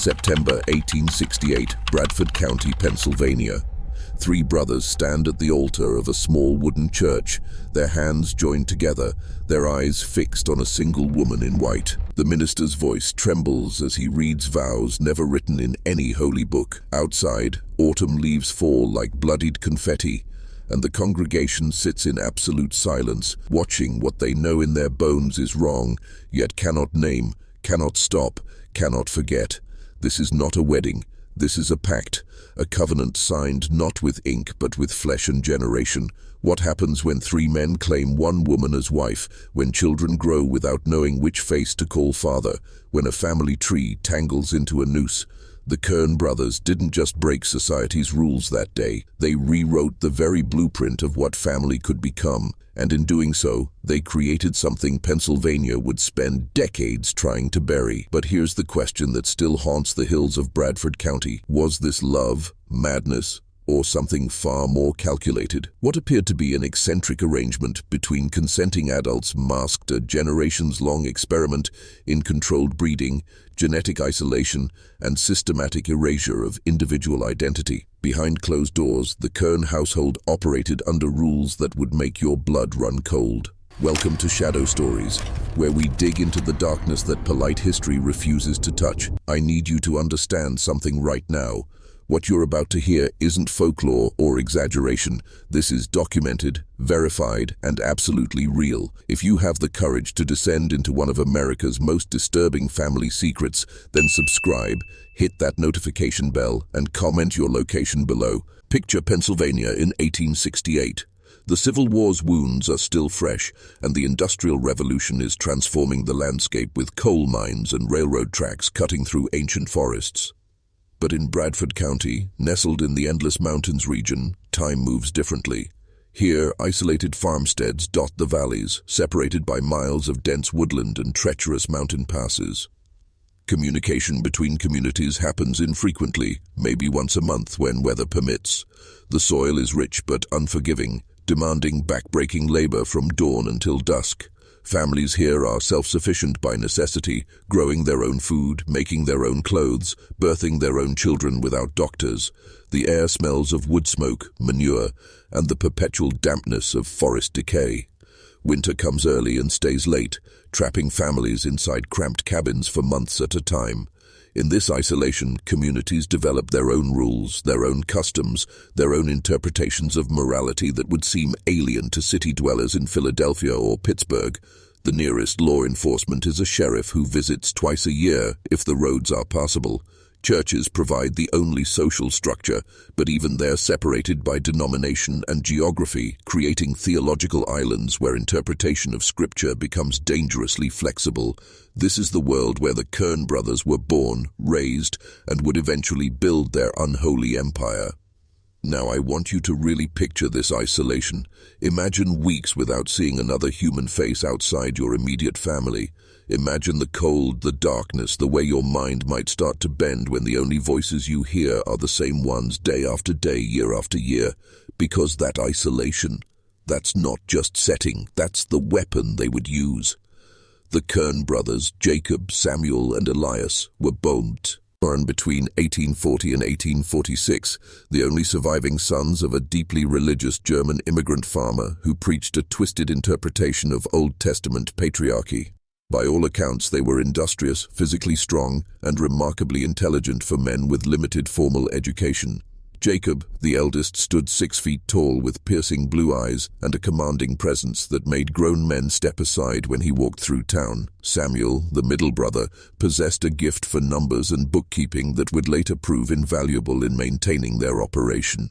September 1868, Bradford County, Pennsylvania. Three brothers stand at the altar of a small wooden church, their hands joined together, their eyes fixed on a single woman in white. The minister's voice trembles as he reads vows never written in any holy book. Outside, autumn leaves fall like bloodied confetti, and the congregation sits in absolute silence, watching what they know in their bones is wrong, yet cannot name, cannot stop, cannot forget. This is not a wedding. This is a pact, a covenant signed not with ink but with flesh and generation. What happens when three men claim one woman as wife, when children grow without knowing which face to call father, when a family tree tangles into a noose? The Kern brothers didn't just break society's rules that day, they rewrote the very blueprint of what family could become, and in doing so, they created something Pennsylvania would spend decades trying to bury. But here's the question that still haunts the hills of Bradford County. Was this love, madness, or something far more calculated? What appeared to be an eccentric arrangement between consenting adults masked a generations-long experiment in controlled breeding, genetic isolation, and systematic erasure of individual identity. Behind closed doors, the Kern household operated under rules that would make your blood run cold. Welcome to Shadow Stories, where we dig into the darkness that polite history refuses to touch. I need you to understand something right now. What you're about to hear isn't folklore or exaggeration. This is documented, verified, and absolutely real. If you have the courage to descend into one of America's most disturbing family secrets, then subscribe, hit that notification bell, and comment your location below. Picture Pennsylvania in 1868. The Civil War's wounds are still fresh, and the Industrial Revolution is transforming the landscape with coal mines and railroad tracks cutting through ancient forests. But in Bradford County, nestled in the Endless Mountains region, time moves differently. Here, isolated farmsteads dot the valleys, separated by miles of dense woodland and treacherous mountain passes. Communication between communities happens infrequently, maybe once a month when weather permits. The soil is rich but unforgiving, demanding back-breaking labor from dawn until dusk. Families here are self-sufficient by necessity, growing their own food, making their own clothes, birthing their own children without doctors. The air smells of wood smoke, manure, and the perpetual dampness of forest decay. Winter comes early and stays late, trapping families inside cramped cabins for months at a time. In this isolation, communities develop their own rules, their own customs, their own interpretations of morality that would seem alien to city dwellers in Philadelphia or Pittsburgh. The nearest law enforcement is a sheriff who visits twice a year if the roads are passable. Churches provide the only social structure, but even they're separated by denomination and geography, creating theological islands where interpretation of scripture becomes dangerously flexible. This is the world where the Kern brothers were born, raised, and would eventually build their unholy empire. Now I want you to really picture this isolation. Imagine weeks without seeing another human face outside your immediate family. Imagine the cold, the darkness, the way your mind might start to bend when the only voices you hear are the same ones day after day, year after year. Because that isolation, that's not just setting, that's the weapon they would use. The Kern brothers, Jacob, Samuel, and Elias, were born between 1840 and 1846, the only surviving sons of a deeply religious German immigrant farmer who preached a twisted interpretation of Old Testament patriarchy. By all accounts, they were industrious, physically strong, and remarkably intelligent for men with limited formal education. Jacob, the eldest, stood 6 feet tall with piercing blue eyes and a commanding presence that made grown men step aside when he walked through town. Samuel, the middle brother, possessed a gift for numbers and bookkeeping that would later prove invaluable in maintaining their operation.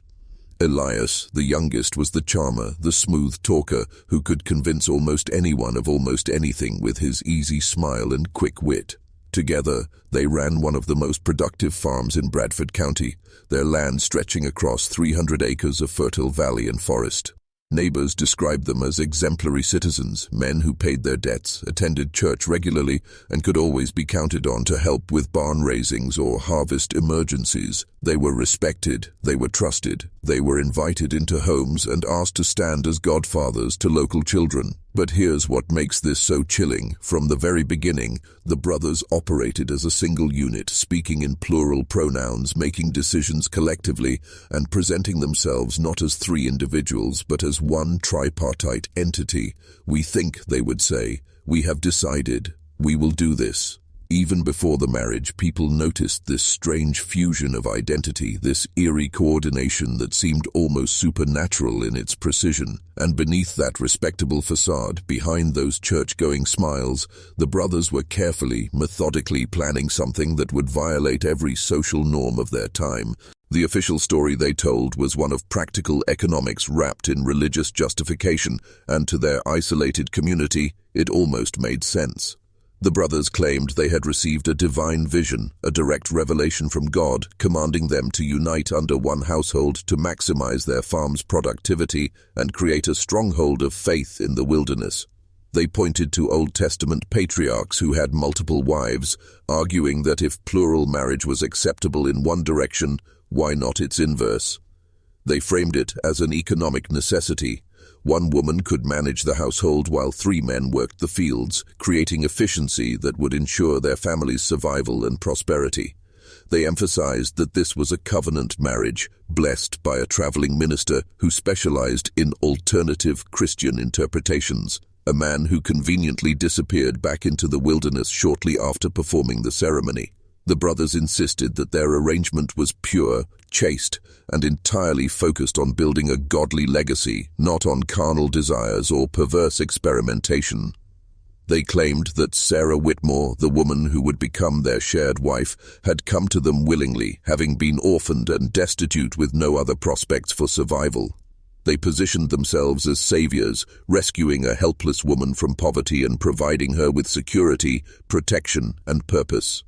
Elias, the youngest, was the charmer, the smooth talker who could convince almost anyone of almost anything with his easy smile and quick wit. Together, they ran one of the most productive farms in Bradford County, their land stretching across 300 acres of fertile valley and forest. Neighbors described them as exemplary citizens, men who paid their debts, attended church regularly, and could always be counted on to help with barn raisings or harvest emergencies. They were respected, they were trusted, they were invited into homes and asked to stand as godfathers to local children. But here's what makes this so chilling. From the very beginning, the brothers operated as a single unit, speaking in plural pronouns, making decisions collectively, and presenting themselves not as three individuals, but as one tripartite entity. "We think," they would say. "We have decided. We will do this." Even before the marriage, people noticed this strange fusion of identity, this eerie coordination that seemed almost supernatural in its precision. And beneath that respectable facade, behind those church-going smiles, the brothers were carefully, methodically planning something that would violate every social norm of their time. The official story they told was one of practical economics wrapped in religious justification, and to their isolated community, it almost made sense. The brothers claimed they had received a divine vision, a direct revelation from God, commanding them to unite under one household to maximize their farm's productivity and create a stronghold of faith in the wilderness. They pointed to Old Testament patriarchs who had multiple wives, arguing that if plural marriage was acceptable in one direction, why not its inverse? They framed it as an economic necessity. One woman could manage the household while three men worked the fields, creating efficiency that would ensure their family's survival and prosperity. They emphasized that this was a covenant marriage, blessed by a traveling minister who specialized in alternative Christian interpretations, a man who conveniently disappeared back into the wilderness shortly after performing the ceremony. The brothers insisted that their arrangement was pure, chaste, and entirely focused on building a godly legacy, not on carnal desires or perverse experimentation. They claimed that Sarah Whitmore, the woman who would become their shared wife, had come to them willingly, having been orphaned and destitute with no other prospects for survival. They positioned themselves as saviors, rescuing a helpless woman from poverty and providing her with security, protection, and purpose.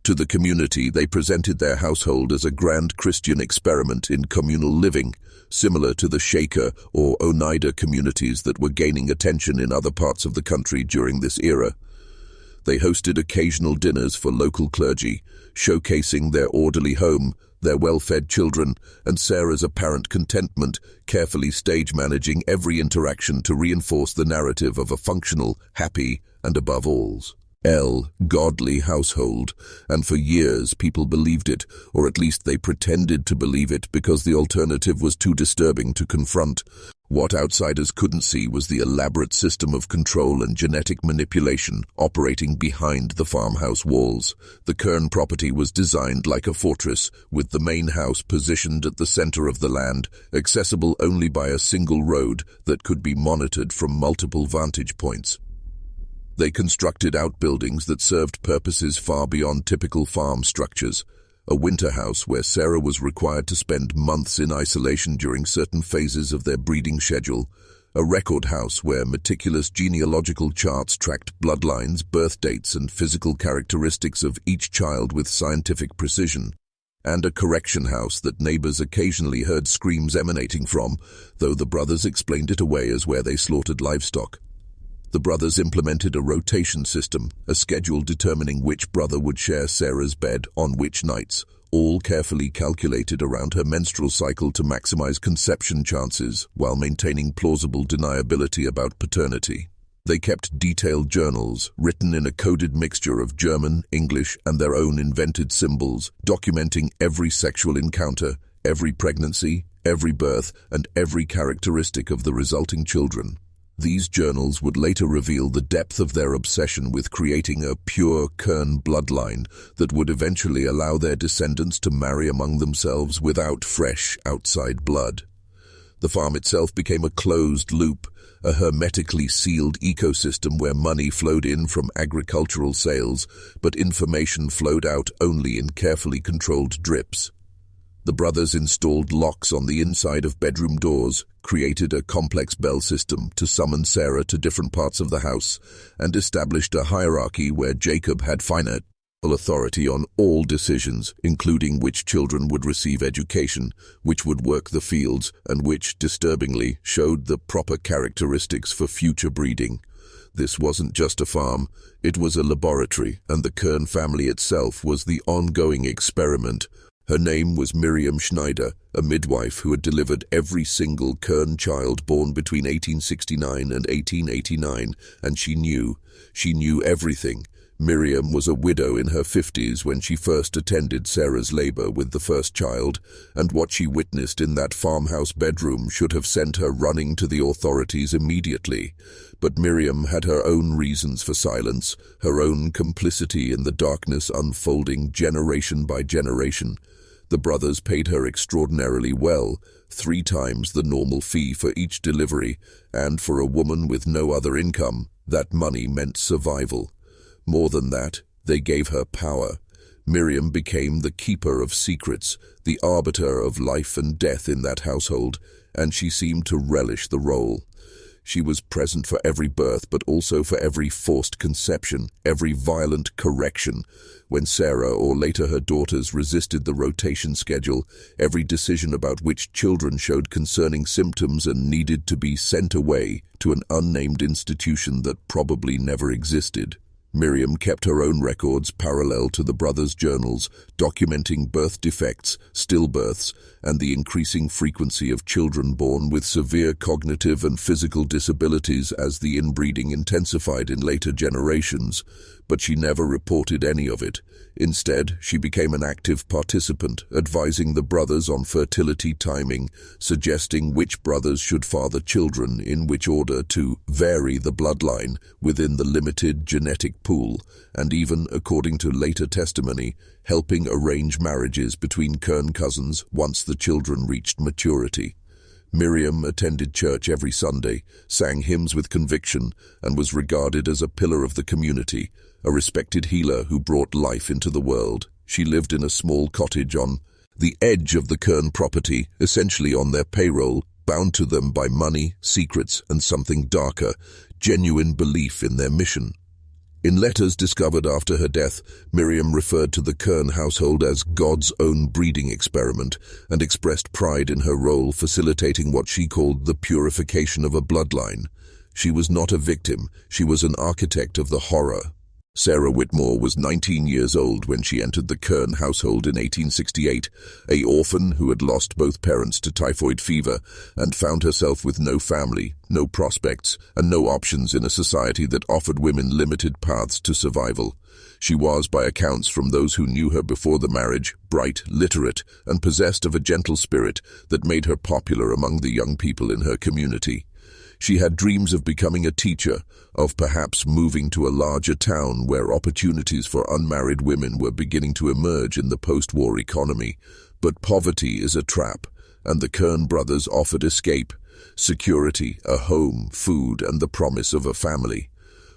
To the community, they presented their household as a grand Christian experiment in communal living, similar to the Shaker or Oneida communities that were gaining attention in other parts of the country during this era. They hosted occasional dinners for local clergy, showcasing their orderly home, their well-fed children, and Sarah's apparent contentment, carefully stage-managing every interaction to reinforce the narrative of a functional, happy, and above all, godly household. And for years people believed it, or at least they pretended to believe it, because the alternative was too disturbing to confront. What outsiders couldn't see was the elaborate system of control and genetic manipulation operating behind the farmhouse walls. The Kern property was designed like a fortress, with the main house positioned at the center of the land, accessible only by a single road that could be monitored from multiple vantage points. They constructed outbuildings that served purposes far beyond typical farm structures. A winter house where Sarah was required to spend months in isolation during certain phases of their breeding schedule. A record house where meticulous genealogical charts tracked bloodlines, birth dates, and physical characteristics of each child with scientific precision. And a correction house that neighbors occasionally heard screams emanating from, though the brothers explained it away as where they slaughtered livestock. The brothers implemented a rotation system, a schedule determining which brother would share Sarah's bed on which nights, all carefully calculated around her menstrual cycle to maximize conception chances while maintaining plausible deniability about paternity. They kept detailed journals, written in a coded mixture of German, English, and their own invented symbols, documenting every sexual encounter, every pregnancy, every birth, and every characteristic of the resulting children. These journals would later reveal the depth of their obsession with creating a pure Kern bloodline that would eventually allow their descendants to marry among themselves without fresh outside blood. The farm itself became a closed loop, a hermetically sealed ecosystem where money flowed in from agricultural sales, but information flowed out only in carefully controlled drips. The brothers installed locks on the inside of bedroom doors, created a complex bell system to summon Sarah to different parts of the house, and established a hierarchy where Jacob had final authority on all decisions, including which children would receive education, which would work the fields, and which, disturbingly, showed the proper characteristics for future breeding. This wasn't just a farm, it was a laboratory, and the Kern family itself was the ongoing experiment. Her name was Miriam Schneider, a midwife who had delivered every single Kern child born between 1869 and 1889, and she knew everything. Miriam was a widow in her 50s when she first attended Sarah's labor with the first child, and what she witnessed in that farmhouse bedroom should have sent her running to the authorities immediately. But Miriam had her own reasons for silence, her own complicity in the darkness unfolding generation by generation. The brothers paid her extraordinarily well, 3 times the normal fee for each delivery, and for a woman with no other income, that money meant survival. More than that, they gave her power. Miriam became the keeper of secrets, the arbiter of life and death in that household, and she seemed to relish the role. She was present for every birth, but also for every forced conception, every violent correction. When Sarah, or later her daughters, resisted the rotation schedule, every decision about which children showed concerning symptoms and needed to be sent away to an unnamed institution that probably never existed. Miriam kept her own records parallel to the brothers' journals, documenting birth defects, stillbirths, and the increasing frequency of children born with severe cognitive and physical disabilities as the inbreeding intensified in later generations. But she never reported any of it. Instead, she became an active participant, advising the brothers on fertility timing, suggesting which brothers should father children, in which order to vary the bloodline within the limited genetic pool, and even, according to later testimony, helping arrange marriages between Kern cousins once the children reached maturity. Miriam attended church every Sunday, sang hymns with conviction, and was regarded as a pillar of the community, a respected healer who brought life into the world. She lived in a small cottage on the edge of the Kern property, essentially on their payroll, bound to them by money, secrets, and something darker, genuine belief in their mission. In letters discovered after her death, Miriam referred to the Kern household as God's own breeding experiment and expressed pride in her role facilitating what she called the purification of a bloodline. She was not a victim, she was an architect of the horror. Sarah Whitmore was 19 years old when she entered the Kern household in 1868, an orphan who had lost both parents to typhoid fever and found herself with no family, no prospects, and no options in a society that offered women limited paths to survival. She was, by accounts from those who knew her before the marriage, bright, literate, and possessed of a gentle spirit that made her popular among the young people in her community. She had dreams of becoming a teacher, of perhaps moving to a larger town where opportunities for unmarried women were beginning to emerge in the post-war economy. But poverty is a trap, and the Kern brothers offered escape, security, a home, food, and the promise of a family.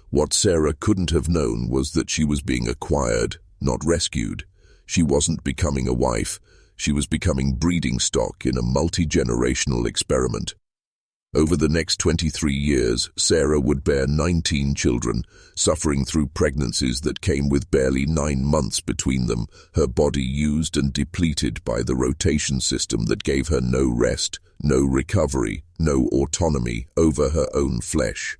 What Sarah couldn't have known was that she was being acquired, not rescued. She wasn't becoming a wife, she was becoming breeding stock in a multi-generational experiment. Over the next 23 years, Sarah would bear 19 children, suffering through pregnancies that came with barely 9 months between them, her body used and depleted by the rotation system that gave her no rest, no recovery, no autonomy over her own flesh.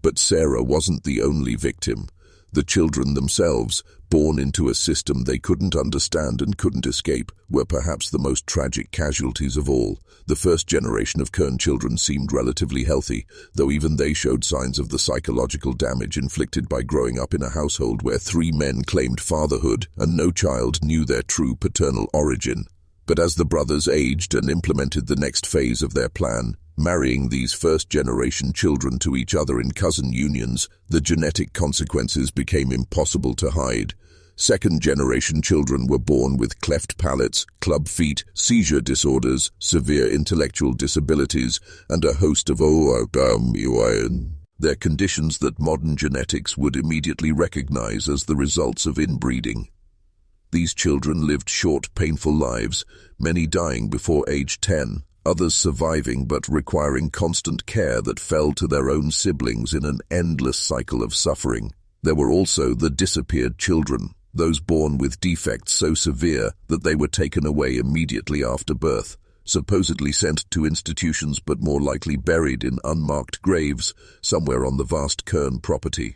But Sarah wasn't the only victim. The children themselves, born into a system they couldn't understand and couldn't escape, were perhaps the most tragic casualties of all. The first generation of Kern children seemed relatively healthy, though even they showed signs of the psychological damage inflicted by growing up in a household where 3 men claimed fatherhood and no child knew their true paternal origin. But as the brothers aged and implemented the next phase of their plan, marrying these first-generation children to each other in cousin unions, the genetic consequences became impossible to hide. Second-generation children were born with cleft palates, club feet, seizure disorders, severe intellectual disabilities, and a host of their conditions that modern genetics would immediately recognize as the results of inbreeding. These children lived short, painful lives, many dying before age 10, others surviving but requiring constant care that fell to their own siblings in an endless cycle of suffering. There were also the disappeared children, those born with defects so severe that they were taken away immediately after birth, supposedly sent to institutions but more likely buried in unmarked graves somewhere on the vast Kern property.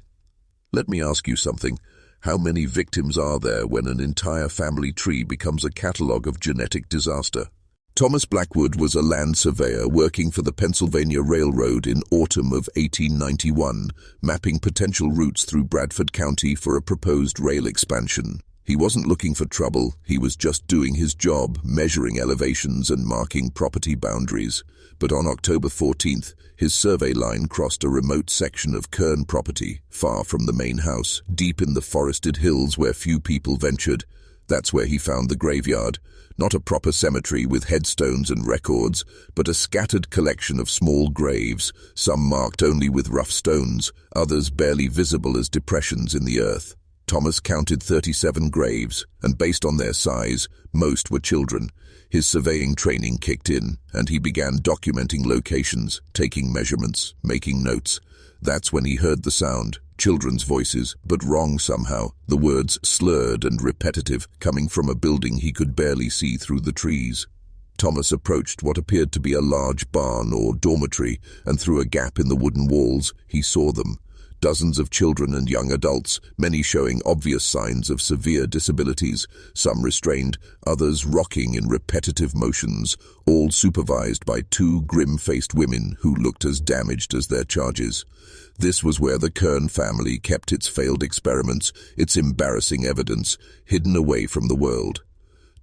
Let me ask you something. How many victims are there when an entire family tree becomes a catalogue of genetic disaster? Thomas Blackwood was a land surveyor working for the Pennsylvania Railroad in autumn of 1891, mapping potential routes through Bradford County for a proposed rail expansion. He wasn't looking for trouble, he was just doing his job, measuring elevations and marking property boundaries. But on October 14th, his survey line crossed a remote section of Kern property, far from the main house, deep in the forested hills where few people ventured. That's where he found the graveyard. Not a proper cemetery with headstones and records, but a scattered collection of small graves, some marked only with rough stones, others barely visible as depressions in the earth. Thomas counted 37 graves, and based on their size, most were children. His surveying training kicked in, and he began documenting locations, taking measurements, making notes. That's when he heard the sound. Children's voices, but wrong somehow, the words slurred and repetitive, coming from a building he could barely see through the trees. Thomas approached what appeared to be a large barn or dormitory, and through a gap in the wooden walls, he saw them. Dozens of children and young adults, many showing obvious signs of severe disabilities, some restrained, others rocking in repetitive motions, all supervised by two grim-faced women who looked as damaged as their charges. This was where the Kern family kept its failed experiments, its embarrassing evidence, hidden away from the world.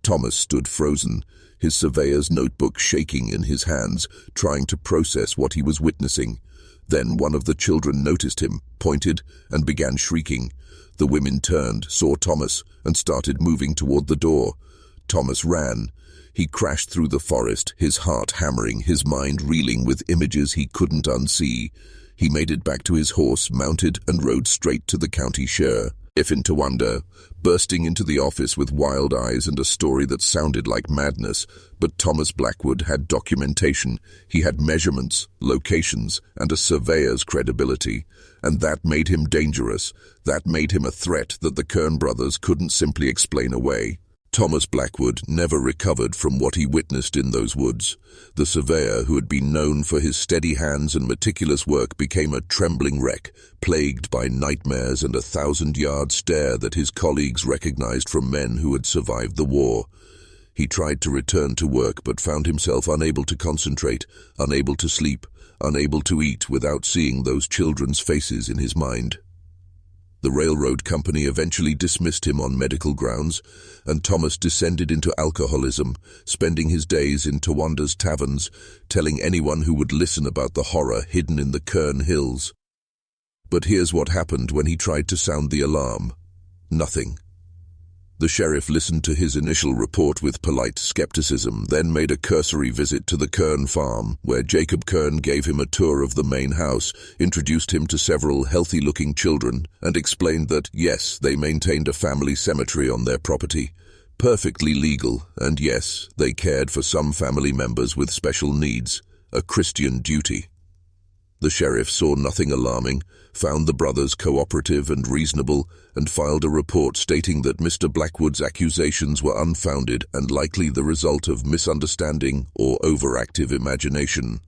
Thomas stood frozen, his surveyor's notebook shaking in his hands, trying to process what he was witnessing. Then one of the children noticed him, pointed, and began shrieking. The women turned, saw Thomas, and started moving toward the door. Thomas ran. He crashed through the forest, his heart hammering, his mind reeling with images he couldn't unsee. He made it back to his horse, mounted, and rode straight to the county sheriff in Towanda, bursting into the office with wild eyes and a story that sounded like madness. But Thomas Blackwood had documentation. He had measurements, locations, and a surveyor's credibility. And that made him dangerous. That made him a threat that the Kern brothers couldn't simply explain away. Thomas Blackwood never recovered from what he witnessed in those woods. The surveyor, who had been known for his steady hands and meticulous work, became a trembling wreck, plagued by nightmares and a 1,000-yard stare that his colleagues recognized from men who had survived the war. He tried to return to work but found himself unable to concentrate, unable to sleep, unable to eat without seeing those children's faces in his mind. The railroad company eventually dismissed him on medical grounds, and Thomas descended into alcoholism, spending his days in Towanda's taverns, telling anyone who would listen about the horror hidden in the Kern Hills. But here's what happened when he tried to sound the alarm. Nothing. The sheriff listened to his initial report with polite skepticism, then made a cursory visit to the Kern farm, where Jacob Kern gave him a tour of the main house, introduced him to several healthy-looking children, and explained that, yes, they maintained a family cemetery on their property. Perfectly legal, and yes, they cared for some family members with special needs, a Christian duty. The sheriff saw nothing alarming, found the brothers cooperative and reasonable, and filed a report stating that Mr. Blackwood's accusations were unfounded and likely the result of misunderstanding or overactive imagination.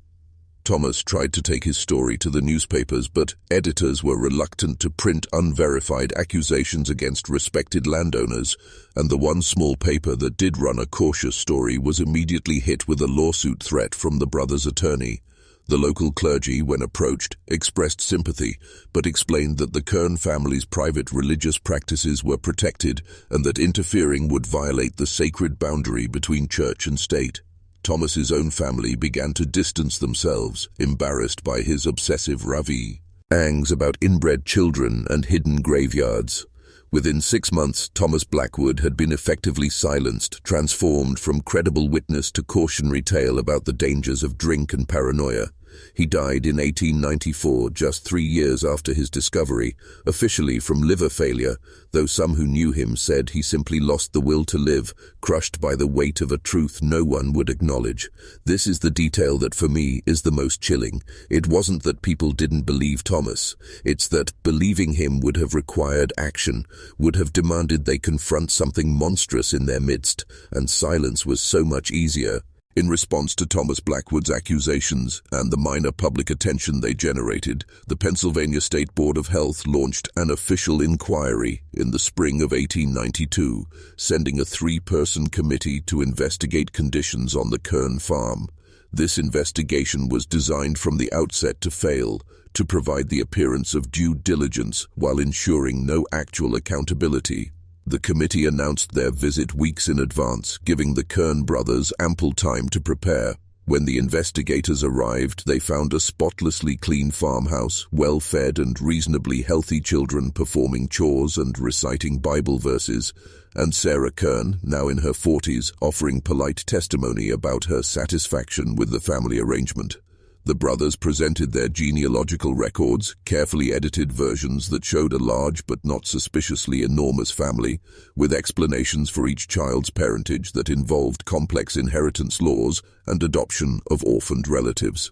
Thomas tried to take his story to the newspapers, but editors were reluctant to print unverified accusations against respected landowners, and the one small paper that did run a cautious story was immediately hit with a lawsuit threat from the brothers' attorney. The local clergy, when approached, expressed sympathy, but explained that the Kern family's private religious practices were protected and that interfering would violate the sacred boundary between church and state. Thomas's own family began to distance themselves, embarrassed by his obsessive ravings about inbred children and hidden graveyards. Within 6 months, Thomas Blackwood had been effectively silenced, transformed from credible witness to cautionary tale about the dangers of drink and paranoia. He died in 1894, just 3 years after his discovery, officially from liver failure, though some who knew him said he simply lost the will to live, crushed by the weight of a truth no one would acknowledge. This is the detail that for me is the most chilling. It wasn't that people didn't believe Thomas. It's that believing him would have required action, would have demanded they confront something monstrous in their midst, and silence was so much easier. In response to Thomas Blackwood's accusations and the minor public attention they generated, the Pennsylvania State Board of Health launched an official inquiry in the spring of 1892, sending a 3-person committee to investigate conditions on the Kern farm. This investigation was designed from the outset to fail, to provide the appearance of due diligence while ensuring no actual accountability. The committee announced their visit weeks in advance, giving the Kern brothers ample time to prepare. When the investigators arrived, they found a spotlessly clean farmhouse, well-fed and reasonably healthy children performing chores and reciting Bible verses, and Sarah Kern, now in her 40s, offering polite testimony about her satisfaction with the family arrangement. The brothers presented their genealogical records, carefully edited versions that showed a large but not suspiciously enormous family, with explanations for each child's parentage that involved complex inheritance laws and adoption of orphaned relatives.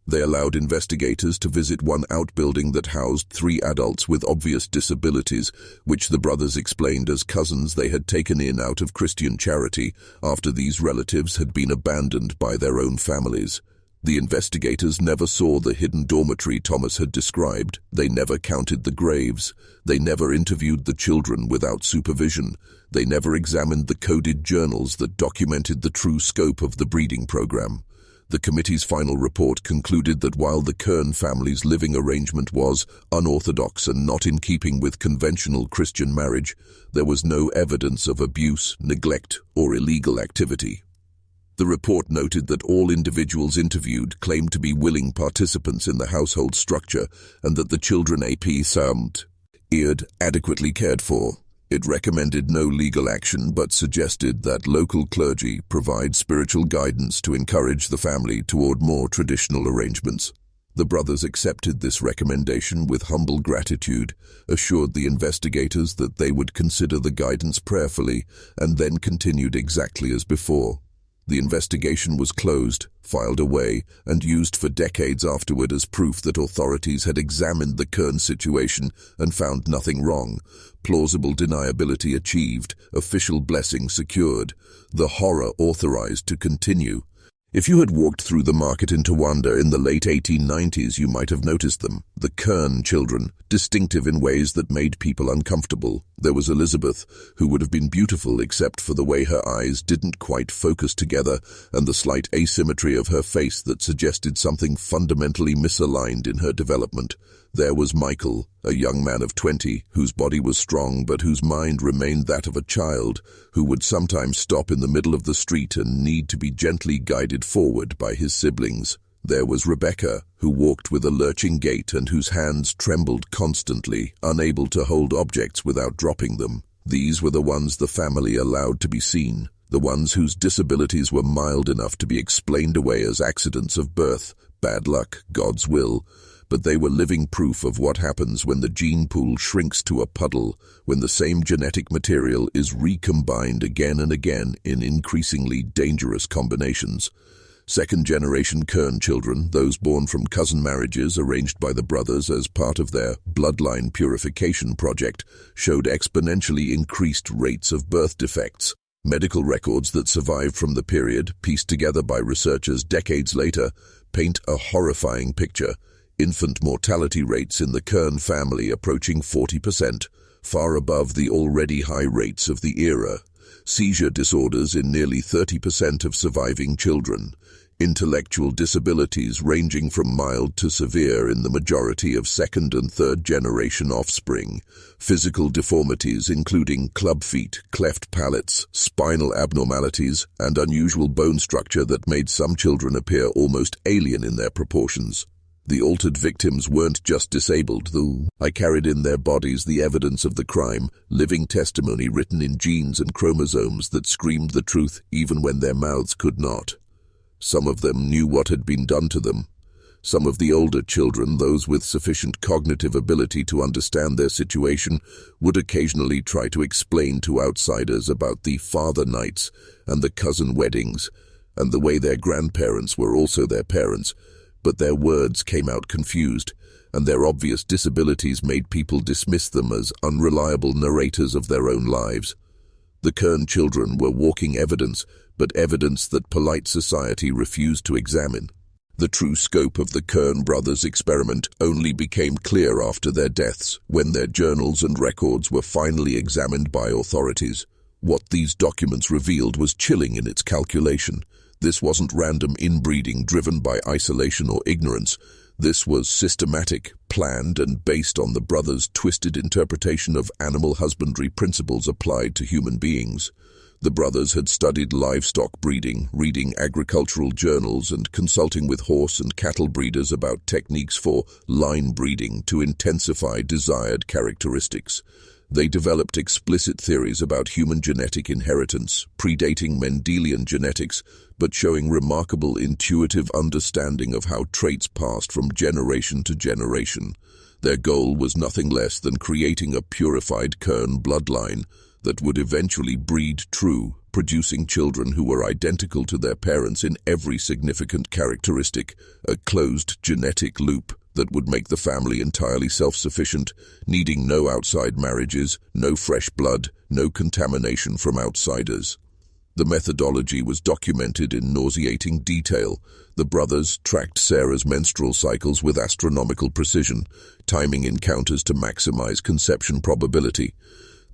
They allowed investigators to visit one outbuilding that housed 3 adults with obvious disabilities, which the brothers explained as cousins they had taken in out of Christian charity after these relatives had been abandoned by their own families. The investigators never saw the hidden dormitory Thomas had described. They never counted the graves. They never interviewed the children without supervision. They never examined the coded journals that documented the true scope of the breeding program. The committee's final report concluded that while the Kern family's living arrangement was unorthodox and not in keeping with conventional Christian marriage, there was no evidence of abuse, neglect, or illegal activity. The report noted that all individuals interviewed claimed to be willing participants in the household structure and that the children sound adequately cared for. It recommended no legal action but suggested that local clergy provide spiritual guidance to encourage the family toward more traditional arrangements. The brothers accepted this recommendation with humble gratitude, assured the investigators that they would consider the guidance prayerfully, and then continued exactly as before. The investigation was closed, filed away, and used for decades afterward as proof that authorities had examined the Kern situation and found nothing wrong. Plausible deniability achieved, official blessing secured, the horror authorized to continue. If you had walked through the market in Towanda in the late 1890s, you might have noticed them, the Kern children, distinctive in ways that made people uncomfortable. There was Elizabeth, who would have been beautiful except for the way her eyes didn't quite focus together and the slight asymmetry of her face that suggested something fundamentally misaligned in her development. There was Michael, a young man of 20, whose body was strong but whose mind remained that of a child, who would sometimes stop in the middle of the street and need to be gently guided forward by his siblings. There was Rebecca, who walked with a lurching gait and whose hands trembled constantly, unable to hold objects without dropping them. These were the ones the family allowed to be seen, the ones whose disabilities were mild enough to be explained away as accidents of birth, bad luck, God's will. But they were living proof of what happens when the gene pool shrinks to a puddle, when the same genetic material is recombined again and again in increasingly dangerous combinations. Second-generation Kern children, those born from cousin marriages arranged by the brothers as part of their bloodline purification project, showed exponentially increased rates of birth defects. Medical records that survived from the period, pieced together by researchers decades later, paint a horrifying picture. Infant mortality rates in the Kern family approaching 40%, far above the already high rates of the era. Seizure disorders in nearly 30% of surviving children. Intellectual disabilities ranging from mild to severe in the majority of second- and third-generation offspring. Physical deformities including club feet, cleft palates, spinal abnormalities, and unusual bone structure that made some children appear almost alien in their proportions. The altered victims weren't just disabled, though. I carried in their bodies the evidence of the crime, living testimony written in genes and chromosomes that screamed the truth even when their mouths could not. Some of them knew what had been done to them. Some of the older children, those with sufficient cognitive ability to understand their situation, would occasionally try to explain to outsiders about the father nights and the cousin weddings, and the way their grandparents were also their parents, but their words came out confused, and their obvious disabilities made people dismiss them as unreliable narrators of their own lives. The Kern children were walking evidence, but evidence that polite society refused to examine. The true scope of the Kern brothers' experiment only became clear after their deaths, when their journals and records were finally examined by authorities. What these documents revealed was chilling in its calculation. This wasn't random inbreeding driven by isolation or ignorance. This was systematic, planned, and based on the brothers' twisted interpretation of animal husbandry principles applied to human beings. The brothers had studied livestock breeding, reading agricultural journals, and consulting with horse and cattle breeders about techniques for line breeding to intensify desired characteristics. They developed explicit theories about human genetic inheritance, predating Mendelian genetics, but showing remarkable intuitive understanding of how traits passed from generation to generation. Their goal was nothing less than creating a purified Kern bloodline that would eventually breed true, producing children who were identical to their parents in every significant characteristic, a closed genetic loop that would make the family entirely self-sufficient, needing no outside marriages, no fresh blood, no contamination from outsiders. The methodology was documented in nauseating detail. The brothers tracked Sarah's menstrual cycles with astronomical precision, timing encounters to maximize conception probability.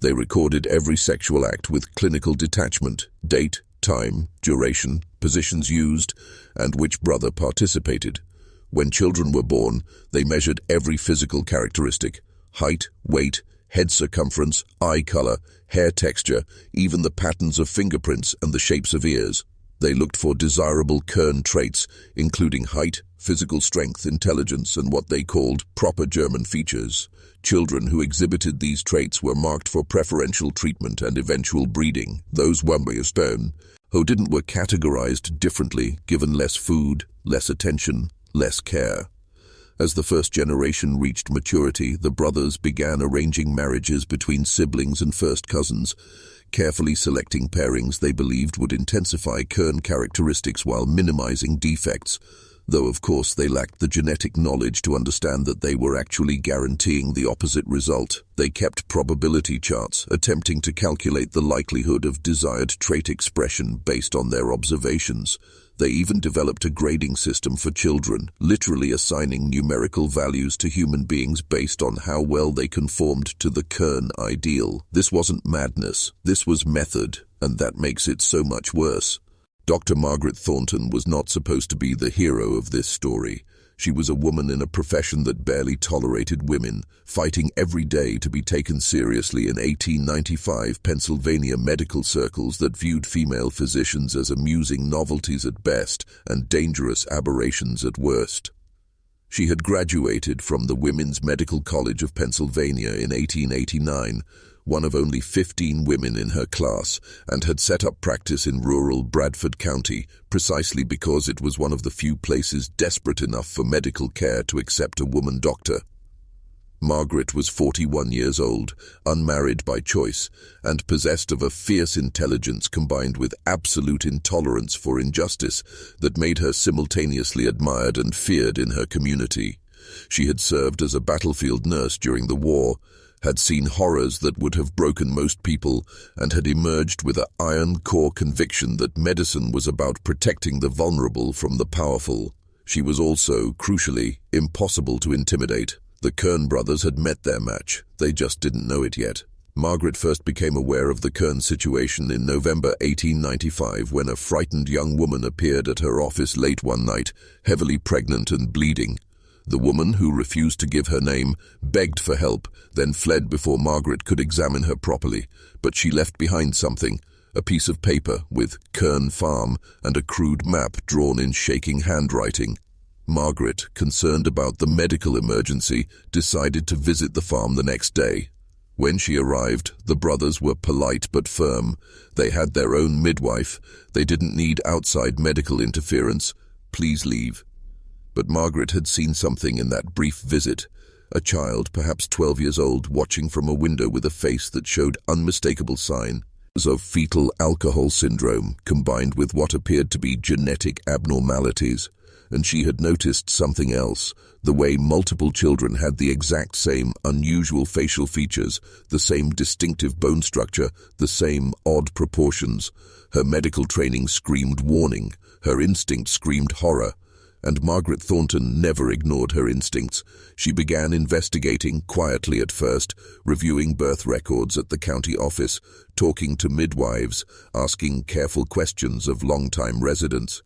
They recorded every sexual act with clinical detachment, date, time, duration, positions used, and which brother participated. When children were born, they measured every physical characteristic: height, weight, head circumference, eye color, hair texture, even the patterns of fingerprints and the shapes of ears. They looked for desirable Kern traits, including height, physical strength, intelligence, and what they called proper German features. Children who exhibited these traits were marked for preferential treatment and eventual breeding. Those who didn't were categorized differently, given less food, less attention, less care. As the first generation reached maturity, the brothers began arranging marriages between siblings and first cousins, carefully selecting pairings they believed would intensify Kern characteristics while minimizing defects, though of course they lacked the genetic knowledge to understand that they were actually guaranteeing the opposite result. They kept probability charts, attempting to calculate the likelihood of desired trait expression based on their observations. They even developed a grading system for children, literally assigning numerical values to human beings based on how well they conformed to the Kern ideal. This wasn't madness, this was method, and that makes it so much worse. Dr. Margaret Thornton was not supposed to be the hero of this story. She was a woman in a profession that barely tolerated women, fighting every day to be taken seriously in 1895 Pennsylvania medical circles that viewed female physicians as amusing novelties at best and dangerous aberrations at worst. She had graduated from the Women's Medical College of Pennsylvania in 1889, one of only 15 women in her class, and had set up practice in rural Bradford County precisely because it was one of the few places desperate enough for medical care to accept a woman doctor. Margaret was 41 years old, unmarried by choice, and possessed of a fierce intelligence combined with absolute intolerance for injustice that made her simultaneously admired and feared in her community. She had served as a battlefield nurse during the war, had seen horrors that would have broken most people, and had emerged with an iron core conviction that medicine was about protecting the vulnerable from the powerful. She was also, crucially, impossible to intimidate. The Kern brothers had met their match. They just didn't know it yet. Margaret first became aware of the Kern situation in November 1895 when a frightened young woman appeared at her office late one night, heavily pregnant and bleeding. The woman, who refused to give her name, begged for help, then fled before Margaret could examine her properly. But she left behind something, a piece of paper with Kern Farm and a crude map drawn in shaking handwriting. Margaret, concerned about the medical emergency, decided to visit the farm the next day. When she arrived, the brothers were polite but firm. They had their own midwife. They didn't need outside medical interference. Please leave. But Margaret had seen something in that brief visit. A child, perhaps 12 years old, watching from a window with a face that showed unmistakable signs of fetal alcohol syndrome, combined with what appeared to be genetic abnormalities. and she had noticed something else, the way multiple children had the exact same unusual facial features, the same distinctive bone structure, the same odd proportions. Her medical training screamed warning, her instinct screamed horror, and Margaret Thornton never ignored her instincts. She began investigating, quietly at first, reviewing birth records at the county office, talking to midwives, asking careful questions of long-time residents.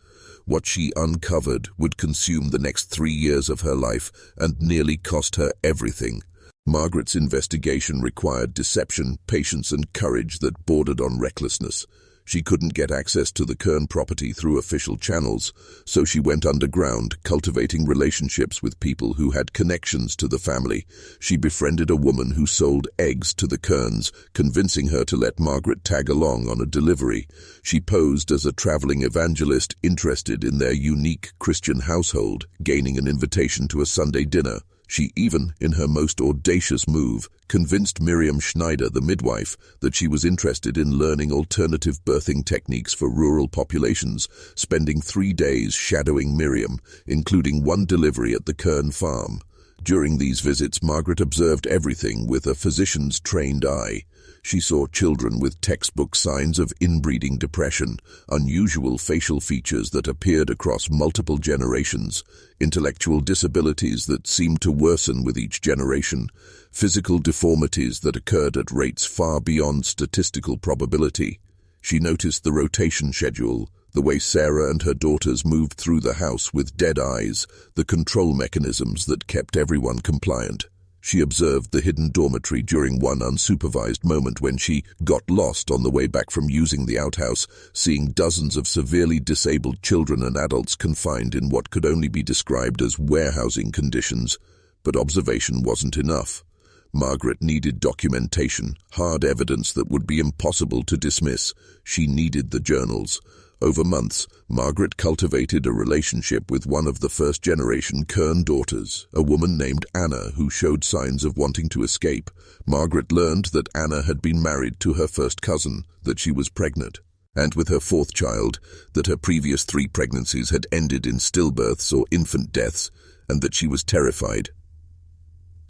What she uncovered would consume the next 3 years of her life and nearly cost her everything. Margaret's investigation required deception, patience, and courage that bordered on recklessness. She couldn't get access to the Kern property through official channels, so she went underground, cultivating relationships with people who had connections to the family. She befriended a woman who sold eggs to the Kerns, convincing her to let Margaret tag along on a delivery. She posed as a traveling evangelist interested in their unique Christian household, gaining an invitation to a Sunday dinner. She even, in her most audacious move, convinced Miriam Schneider, the midwife, that she was interested in learning alternative birthing techniques for rural populations, spending 3 days shadowing Miriam, including one delivery at the Kern farm. During these visits, Margaret observed everything with a physician's trained eye. She saw children with textbook signs of inbreeding depression, unusual facial features that appeared across multiple generations, intellectual disabilities that seemed to worsen with each generation, physical deformities that occurred at rates far beyond statistical probability. She noticed the rotation schedule, the way Sarah and her daughters moved through the house with dead eyes, the control mechanisms that kept everyone compliant. She observed the hidden dormitory during one unsupervised moment when she got lost on the way back from using the outhouse, seeing dozens of severely disabled children and adults confined in what could only be described as warehousing conditions. But observation wasn't enough. Margaret needed documentation, hard evidence that would be impossible to dismiss. She needed the journals. Over months, Margaret cultivated a relationship with one of the first-generation Kern daughters, a woman named Anna who showed signs of wanting to escape. Margaret learned that Anna had been married to her first cousin, that she was pregnant, and with her fourth child, that her previous 3 pregnancies had ended in stillbirths or infant deaths, and that she was terrified.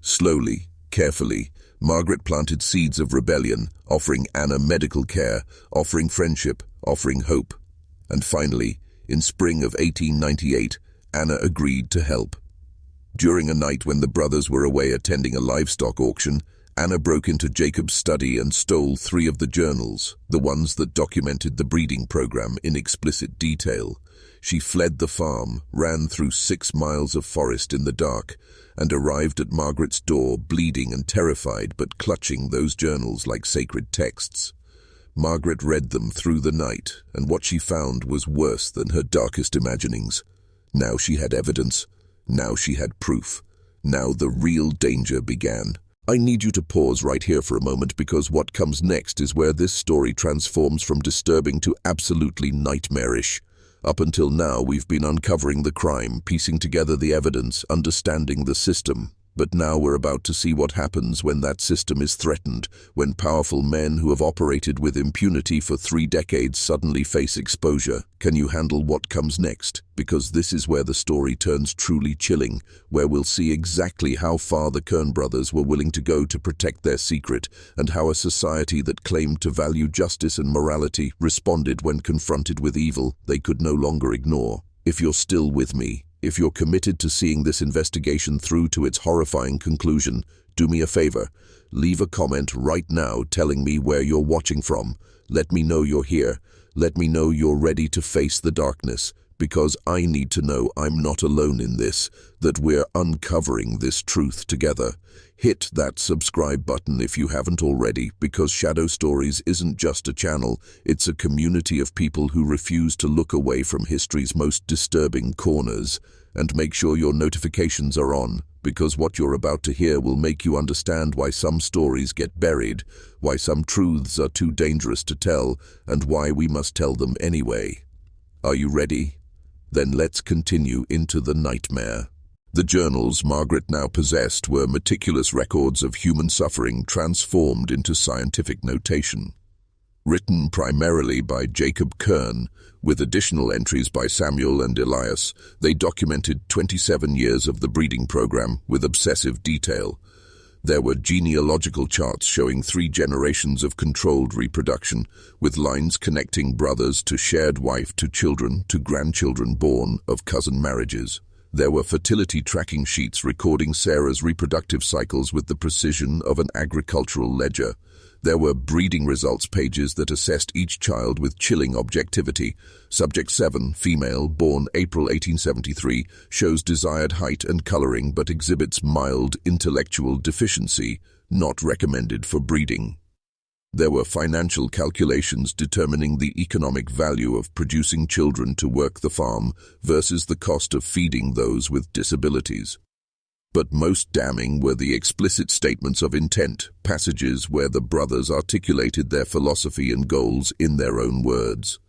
Slowly, carefully, Margaret planted seeds of rebellion, offering Anna medical care, offering friendship, offering hope. And finally, in spring of 1898, Anna agreed to help. During a night when the brothers were away attending a livestock auction, Anna broke into Jacob's study and stole 3 of the journals, the ones that documented the breeding program in explicit detail. She fled the farm, ran through 6 miles of forest in the dark, and arrived at Margaret's door, bleeding and terrified, but clutching those journals like sacred texts. Margaret read them through the night, and what she found was worse than her darkest imaginings. Now she had evidence. Now she had proof. Now the real danger began. I need you to pause right here for a moment, because what comes next is where this story transforms from disturbing to absolutely nightmarish. Up until now, we've been uncovering the crime, piecing together the evidence, understanding the system. But now we're about to see what happens when that system is threatened, when powerful men who have operated with impunity for 3 decades suddenly face exposure. Can you handle what comes next? Because this is where the story turns truly chilling, where we'll see exactly how far the Kern brothers were willing to go to protect their secret, and how a society that claimed to value justice and morality responded when confronted with evil they could no longer ignore. If you're still with me, if you're committed to seeing this investigation through to its horrifying conclusion, do me a favor. Leave a comment right now telling me where you're watching from. Let me know you're here. Let me know you're ready to face the darkness, because I need to know I'm not alone in this, that we're uncovering this truth together. Hit that subscribe button if you haven't already, because Shadow Stories isn't just a channel, it's a community of people who refuse to look away from history's most disturbing corners. And make sure your notifications are on, because what you're about to hear will make you understand why some stories get buried, why some truths are too dangerous to tell, and why we must tell them anyway. Are you ready? Then let's continue into the nightmare. The journals Margaret now possessed were meticulous records of human suffering transformed into scientific notation. Written primarily by Jacob Kern, with additional entries by Samuel and Elias, they documented 27 years of the breeding program with obsessive detail. There were genealogical charts showing 3 generations of controlled reproduction, with lines connecting brothers to shared wife to children to grandchildren born of cousin marriages. There were fertility tracking sheets recording Sarah's reproductive cycles with the precision of an agricultural ledger. There were breeding results pages that assessed each child with chilling objectivity. Subject 7, female, born April 1873, shows desired height and coloring but exhibits mild intellectual deficiency, not recommended for breeding. There were financial calculations determining the economic value of producing children to work the farm versus the cost of feeding those with disabilities. But most damning were the explicit statements of intent, passages where the brothers articulated their philosophy and goals in their own words.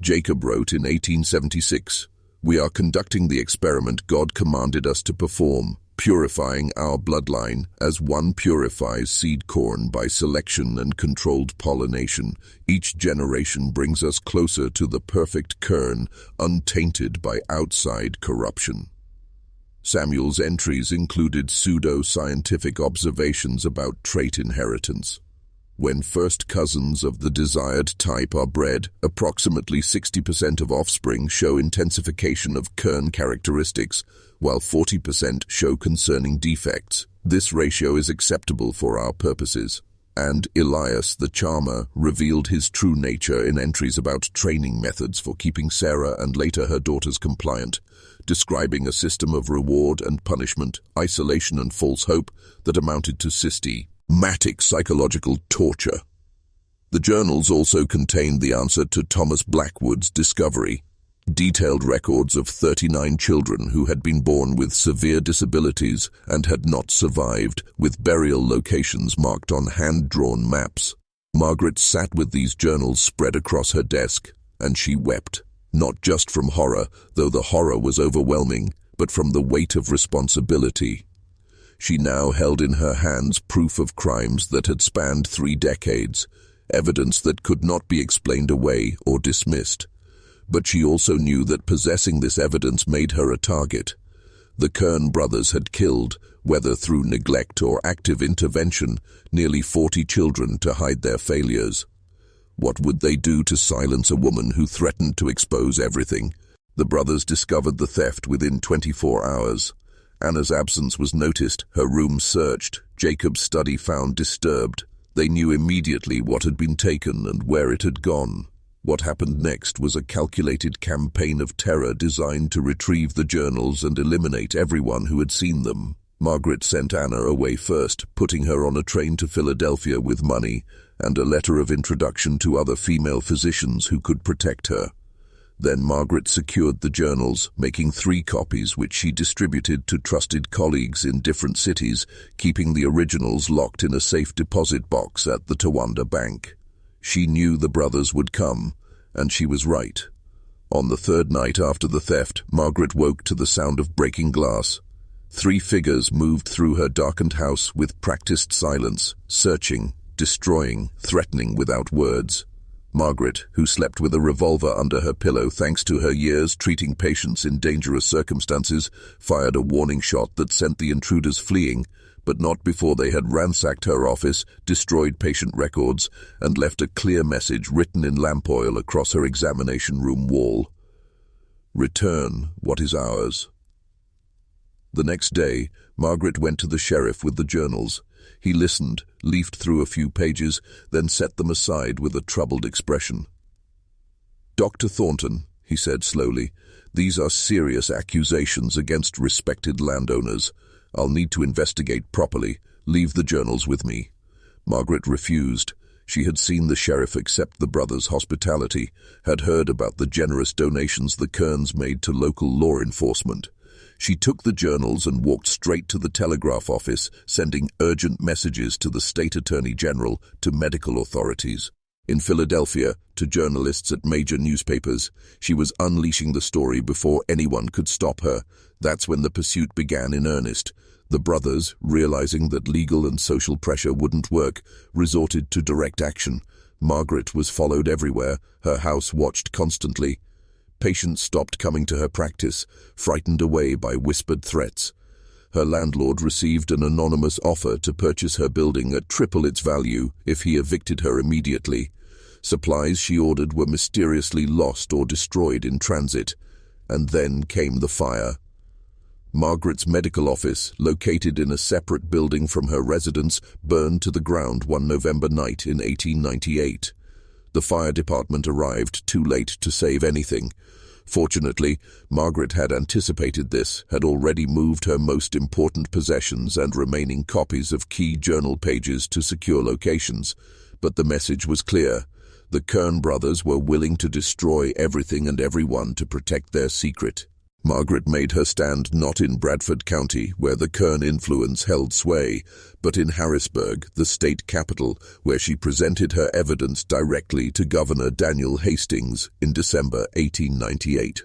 Jacob wrote in 1876, "We are conducting the experiment God commanded us to perform, purifying our bloodline as one purifies seed corn by selection and controlled pollination. Each generation brings us closer to the perfect kern, untainted by outside corruption." Samuel's entries included pseudo-scientific observations about trait inheritance. When first cousins of the desired type are bred, approximately 60% of offspring show intensification of Kern characteristics, while 40% show concerning defects. This ratio is acceptable for our purposes. And Elias the charmer revealed his true nature in entries about training methods for keeping Sarah and later her daughters compliant, describing a system of reward and punishment, isolation and false hope that amounted to systematic psychological torture. The journals also contained the answer to Thomas Blackwood's discovery, detailed records of 39 children who had been born with severe disabilities and had not survived, with burial locations marked on hand-drawn maps. Margaret sat with these journals spread across her desk, and she wept, not just from horror, though the horror was overwhelming, but from the weight of responsibility. She now held in her hands proof of crimes that had spanned 3 decades, evidence that could not be explained away or dismissed. But she also knew that possessing this evidence made her a target. The Kern brothers had killed, whether through neglect or active intervention, nearly 40 children to hide their failures. What would they do to silence a woman who threatened to expose everything? The brothers discovered the theft within 24 hours. Anna's absence was noticed, her room searched, Jacob's study found disturbed. They knew immediately what had been taken and where it had gone. What happened next was a calculated campaign of terror designed to retrieve the journals and eliminate everyone who had seen them. Margaret sent Anna away first, putting her on a train to Philadelphia with money and a letter of introduction to other female physicians who could protect her. Then Margaret secured the journals, making 3 copies which she distributed to trusted colleagues in different cities, keeping the originals locked in a safe deposit box at the Towanda Bank. She knew the brothers would come, and she was right. On the 3rd night after the theft, Margaret woke to the sound of breaking glass. 3 figures moved through her darkened house with practiced silence, searching, destroying, threatening without words. Margaret, who slept with a revolver under her pillow thanks to her years treating patients in dangerous circumstances, fired a warning shot that sent the intruders fleeing, but not before they had ransacked her office, destroyed patient records, and left a clear message written in lamp oil across her examination room wall. "Return what is ours." The next day, Margaret went to the sheriff with the journals. He listened, leafed through a few pages, then set them aside with a troubled expression. "Dr. Thornton," he said slowly, "these are serious accusations against respected landowners. I'll need to investigate properly. Leave the journals with me." Margaret refused. She had seen the sheriff accept the brothers' hospitality, had heard about the generous donations the Kerns made to local law enforcement. She took the journals and walked straight to the telegraph office, sending urgent messages to the state attorney general, to medical authorities. In Philadelphia, to journalists at major newspapers, she was unleashing the story before anyone could stop her. That's when the pursuit began in earnest. The brothers, realizing that legal and social pressure wouldn't work, resorted to direct action. Margaret was followed everywhere, her house watched constantly. Patients stopped coming to her practice, frightened away by whispered threats. Her landlord received an anonymous offer to purchase her building at triple its value if he evicted her immediately. Supplies she ordered were mysteriously lost or destroyed in transit. And then came the fire. Margaret's medical office, located in a separate building from her residence, burned to the ground one November night in 1898. The fire department arrived too late to save anything. Fortunately, Margaret had anticipated this, had already moved her most important possessions and remaining copies of key journal pages to secure locations. But the message was clear. The Kern brothers were willing to destroy everything and everyone to protect their secret. Margaret made her stand not in Bradford County, where the Kern influence held sway, but in Harrisburg, the state capital, where she presented her evidence directly to Governor Daniel Hastings in December 1898.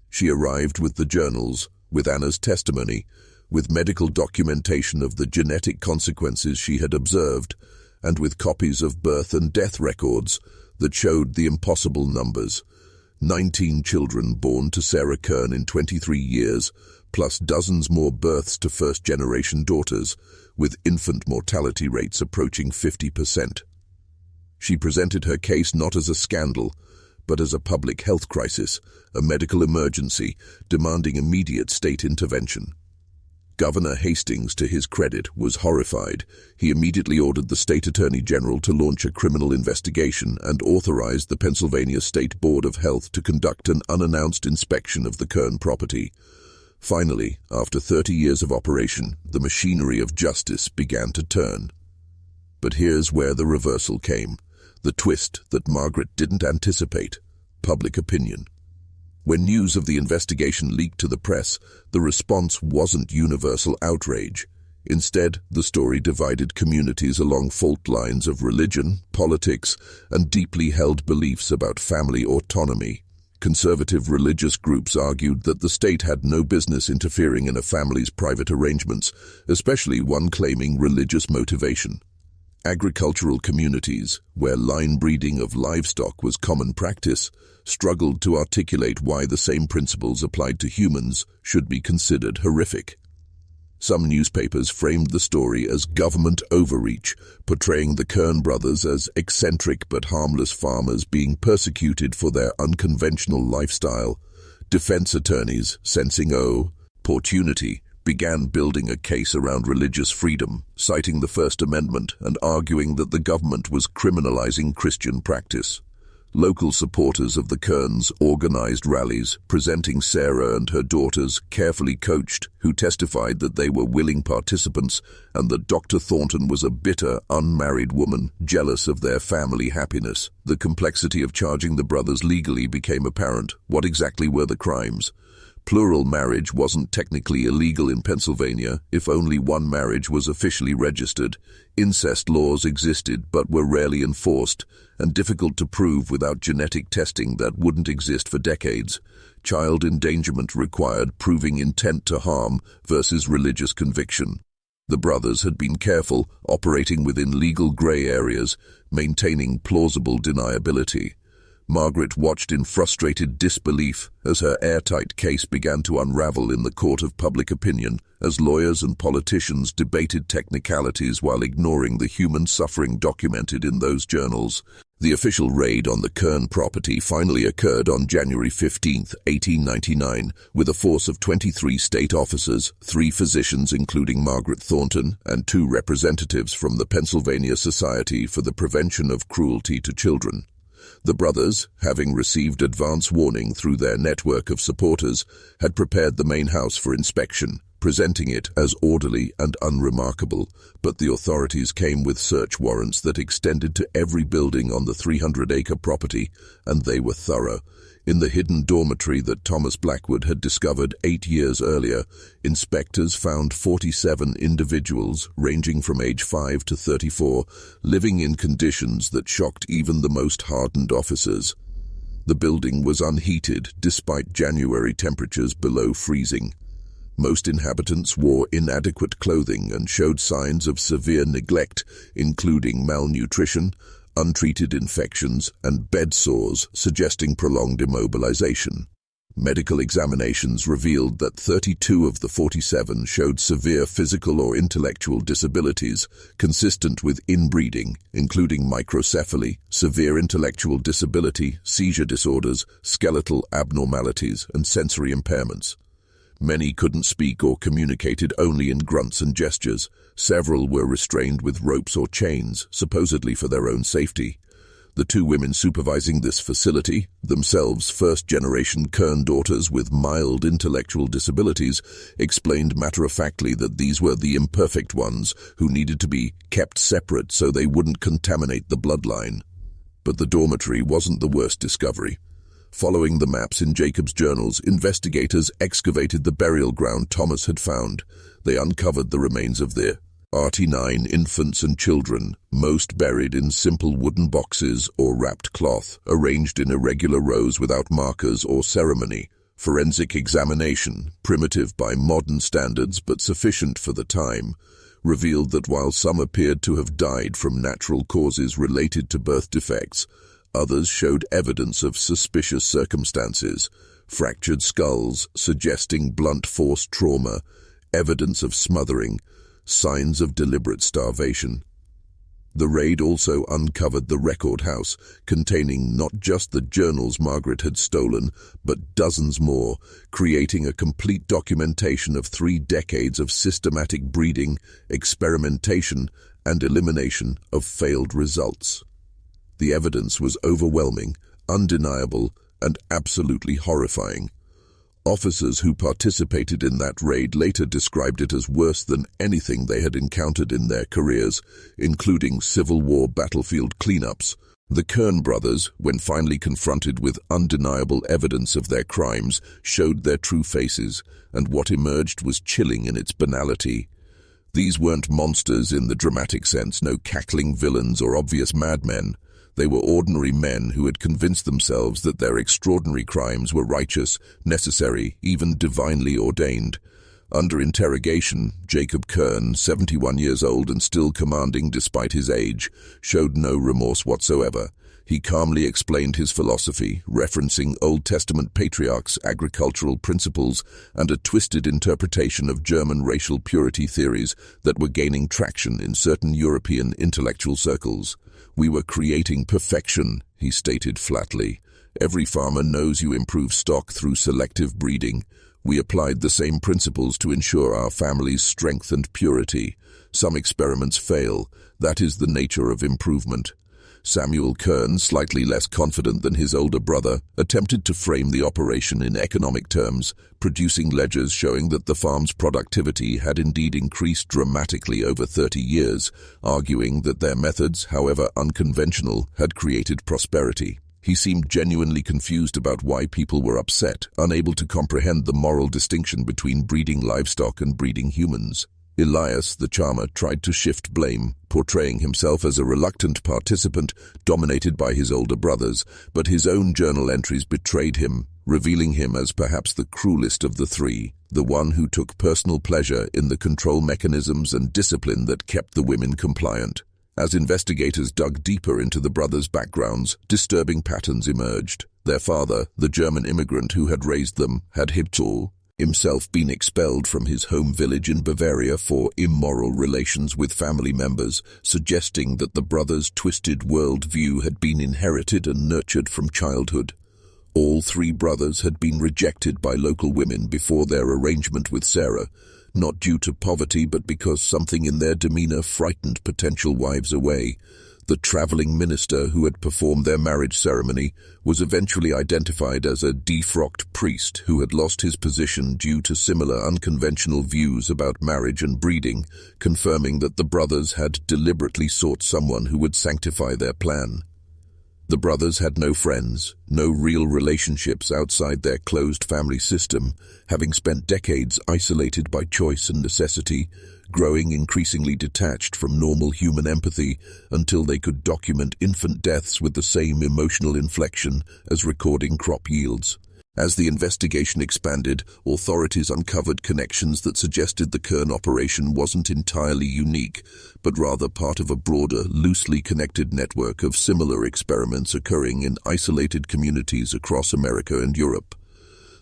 She arrived with the journals, with Anna's testimony, with medical documentation of the genetic consequences she had observed, and with copies of birth and death records that showed the impossible numbers. 19 children born to Sarah Kern in 23 years, plus dozens more births to first-generation daughters, with infant mortality rates approaching 50%. She presented her case not as a scandal, but as a public health crisis, a medical emergency demanding immediate state intervention. Governor Hastings, to his credit, was horrified. He immediately ordered the state attorney general to launch a criminal investigation and authorized the Pennsylvania State Board of Health to conduct an unannounced inspection of the Kern property. Finally, after 30 years of operation, the machinery of justice began to turn. But here's where the reversal came, the twist that Margaret didn't anticipate: public opinion. When news of the investigation leaked to the press, the response wasn't universal outrage. Instead, the story divided communities along fault lines of religion, politics, and deeply held beliefs about family autonomy. Conservative religious groups argued that the state had no business interfering in a family's private arrangements, especially one claiming religious motivation. Agricultural communities, where line breeding of livestock was common practice, struggled to articulate why the same principles applied to humans should be considered horrific. Some newspapers framed the story as government overreach, portraying the Kern brothers as eccentric but harmless farmers being persecuted for their unconventional lifestyle. Defense attorneys, sensing opportunity, began building a case around religious freedom, citing the First Amendment and arguing that the government was criminalizing Christian practice. Local supporters of the Kerns organized rallies, presenting Sarah and her daughters, carefully coached, who testified that they were willing participants and that Dr. Thornton was a bitter, unmarried woman, jealous of their family happiness. The complexity of charging the brothers legally became apparent. What exactly were the crimes? Plural marriage wasn't technically illegal in Pennsylvania if only one marriage was officially registered. Incest laws existed but were rarely enforced, and difficult to prove without genetic testing that wouldn't exist for decades. Child endangerment required proving intent to harm versus religious conviction. The brothers had been careful, operating within legal gray areas, maintaining plausible deniability. Margaret watched in frustrated disbelief as her airtight case began to unravel in the court of public opinion, as lawyers and politicians debated technicalities while ignoring the human suffering documented in those journals. The official raid on the Kern property finally occurred on January 15, 1899, with a force of 23 state officers, 3 physicians including Margaret Thornton, and 2 representatives from the Pennsylvania Society for the Prevention of Cruelty to Children. The brothers, having received advance warning through their network of supporters, had prepared the main house for inspection, presenting it as orderly and unremarkable, but the authorities came with search warrants that extended to every building on the 300-acre property, and they were thorough. In the hidden dormitory that Thomas Blackwood had discovered 8 years earlier, inspectors found 47 individuals, ranging from age 5 to 34, living in conditions that shocked even the most hardened officers. The building was unheated despite January temperatures below freezing. Most inhabitants wore inadequate clothing and showed signs of severe neglect, including malnutrition, untreated infections, and bed sores, suggesting prolonged immobilization. Medical examinations revealed that 32 of the 47 showed severe physical or intellectual disabilities, consistent with inbreeding, including microcephaly, severe intellectual disability, seizure disorders, skeletal abnormalities, and sensory impairments. Many couldn't speak or communicated only in grunts and gestures. Several were restrained with ropes or chains, supposedly for their own safety. The two women supervising this facility, themselves first-generation Kern daughters with mild intellectual disabilities, explained matter-of-factly that these were the imperfect ones who needed to be kept separate so they wouldn't contaminate the bloodline. But the dormitory wasn't the worst discovery. Following the maps in Jacob's journals, investigators excavated the burial ground Thomas had found. They uncovered the remains of their 39 infants and children, most buried in simple wooden boxes or wrapped cloth, arranged in irregular rows without markers or ceremony. Forensic examination, primitive by modern standards but sufficient for the time, revealed that while some appeared to have died from natural causes related to birth defects, others showed evidence of suspicious circumstances, fractured skulls suggesting blunt force trauma, evidence of smothering, signs of deliberate starvation. The raid also uncovered the record house, containing not just the journals Margaret had stolen, but dozens more, creating a complete documentation of 3 decades of systematic breeding, experimentation, and elimination of failed results. The evidence was overwhelming, undeniable, and absolutely horrifying. Officers who participated in that raid later described it as worse than anything they had encountered in their careers, including Civil War battlefield cleanups. The Kern brothers, when finally confronted with undeniable evidence of their crimes, showed their true faces, and what emerged was chilling in its banality. These weren't monsters in the dramatic sense, no cackling villains or obvious madmen. They were ordinary men who had convinced themselves that their extraordinary crimes were righteous, necessary, even divinely ordained. Under interrogation, Jacob Kern, 71 years old and still commanding despite his age, showed no remorse whatsoever. He calmly explained his philosophy, referencing Old Testament patriarchs, agricultural principles, and a twisted interpretation of German racial purity theories that were gaining traction in certain European intellectual circles. "We were creating perfection," he stated flatly. "Every farmer knows you improve stock through selective breeding. We applied the same principles to ensure our family's strength and purity. Some experiments fail. That is the nature of improvement." Samuel Kern, slightly less confident than his older brother, attempted to frame the operation in economic terms, producing ledgers showing that the farm's productivity had indeed increased dramatically over 30 years, arguing that their methods, however unconventional, had created prosperity. He seemed genuinely confused about why people were upset, unable to comprehend the moral distinction between breeding livestock and breeding humans. Elias, the charmer, tried to shift blame, portraying himself as a reluctant participant dominated by his older brothers, but his own journal entries betrayed him, revealing him as perhaps the cruelest of the three, the one who took personal pleasure in the control mechanisms and discipline that kept the women compliant. As investigators dug deeper into the brothers' backgrounds, disturbing patterns emerged. Their father, the German immigrant who had raised them, had himself been expelled from his home village in Bavaria for immoral relations with family members, suggesting that the brothers' twisted worldview had been inherited and nurtured from childhood. All 3 brothers had been rejected by local women before their arrangement with Sarah, not due to poverty but because something in their demeanor frightened potential wives away. The traveling minister who had performed their marriage ceremony was eventually identified as a defrocked priest who had lost his position due to similar unconventional views about marriage and breeding, confirming that the brothers had deliberately sought someone who would sanctify their plan. The brothers had no friends, no real relationships outside their closed family system, having spent decades isolated by choice and necessity, growing increasingly detached from normal human empathy until they could document infant deaths with the same emotional inflection as recording crop yields. As the investigation expanded, authorities uncovered connections that suggested the Kern operation wasn't entirely unique, but rather part of a broader, loosely connected network of similar experiments occurring in isolated communities across America and Europe.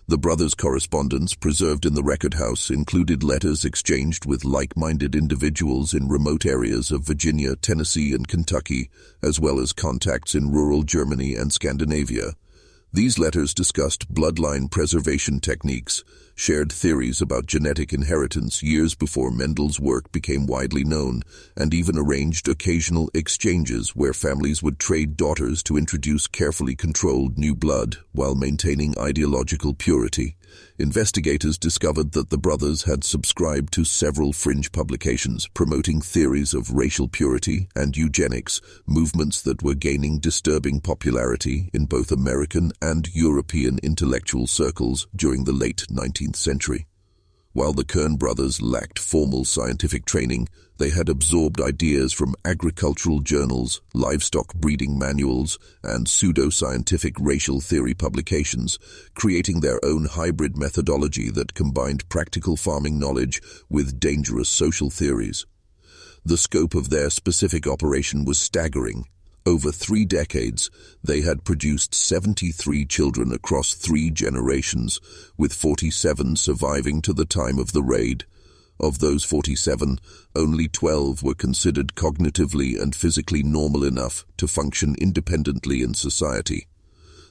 The brothers' correspondence, preserved in the record house, included letters exchanged with like-minded individuals in remote areas of Virginia, Tennessee, and Kentucky, as well as contacts in rural Germany and Scandinavia. These letters discussed bloodline preservation techniques, shared theories about genetic inheritance years before Mendel's work became widely known, and even arranged occasional exchanges where families would trade daughters to introduce carefully controlled new blood while maintaining ideological purity. Investigators discovered that the brothers had subscribed to several fringe publications promoting theories of racial purity and eugenics, movements that were gaining disturbing popularity in both American and European intellectual circles during the late 19th century. While the Kern brothers lacked formal scientific training, they had absorbed ideas from agricultural journals, livestock breeding manuals, and pseudo-scientific racial theory publications, creating their own hybrid methodology that combined practical farming knowledge with dangerous social theories. The scope of their specific operation was staggering. Over 3 decades, they had produced 73 children across 3 generations, with 47 surviving to the time of the raid. Of those 47, only 12 were considered cognitively and physically normal enough to function independently in society.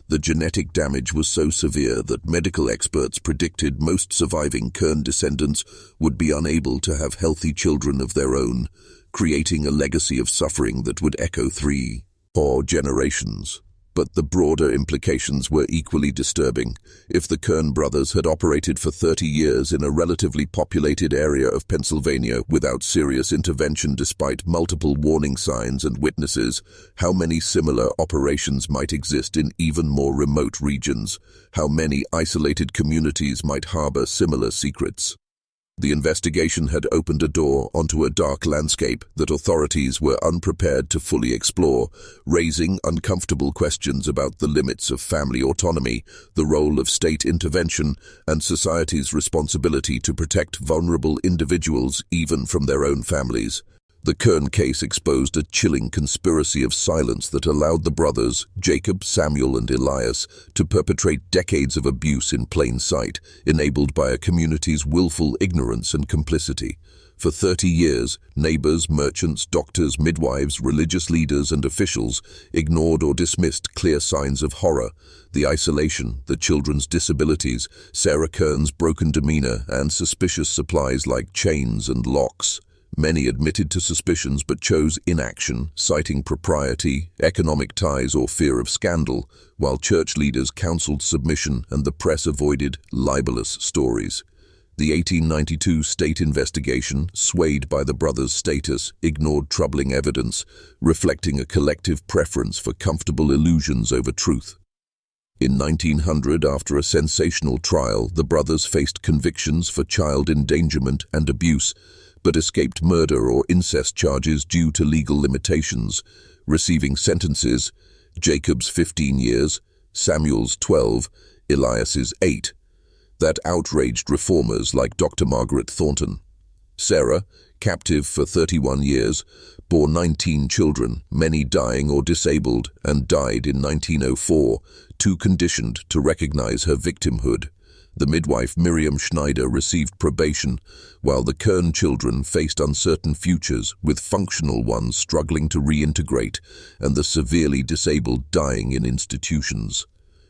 The genetic damage was so severe that medical experts predicted most surviving Kern descendants would be unable to have healthy children of their own, creating a legacy of suffering that would echo 3 or generations. But the broader implications were equally disturbing. If the Kern brothers had operated for 30 years in a relatively populated area of Pennsylvania without serious intervention despite multiple warning signs and witnesses, how many similar operations might exist in even more remote regions? How many isolated communities might harbor similar secrets? The investigation had opened a door onto a dark landscape that authorities were unprepared to fully explore, raising uncomfortable questions about the limits of family autonomy, the role of state intervention, and society's responsibility to protect vulnerable individuals even from their own families. The Kern case exposed a chilling conspiracy of silence that allowed the brothers, Jacob, Samuel, and Elias, to perpetrate decades of abuse in plain sight, enabled by a community's willful ignorance and complicity. For 30 years, neighbors, merchants, doctors, midwives, religious leaders, and officials ignored or dismissed clear signs of horror: the isolation, the children's disabilities, Sarah Kern's broken demeanor, and suspicious supplies like chains and locks. Many admitted to suspicions but chose inaction, citing propriety, economic ties, or fear of scandal, while church leaders counseled submission and the press avoided libelous stories. The 1892 state investigation, swayed by the brothers' status, ignored troubling evidence, reflecting a collective preference for comfortable illusions over truth. In 1900, after a sensational trial, the brothers faced convictions for child endangerment and abuse, but escaped murder or incest charges due to legal limitations, receiving sentences: Jacob's 15 years, Samuel's 12, Elias's 8. That outraged reformers like Dr. Margaret Thornton. Sarah, captive for 31 years, bore 19 children, many dying or disabled, and died in 1904, too conditioned to recognize her victimhood. The midwife Miriam Schneider received probation, while the Kern children faced uncertain futures, with functional ones struggling to reintegrate and the severely disabled dying in institutions.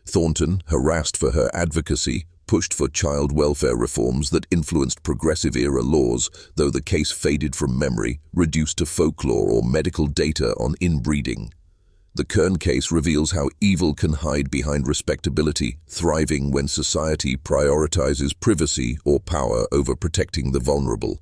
Thornton, harassed for her advocacy, pushed for child welfare reforms that influenced progressive-era laws, though the case faded from memory, reduced to folklore or medical data on inbreeding. The Kern case reveals how evil can hide behind respectability, thriving when society prioritizes privacy or power over protecting the vulnerable.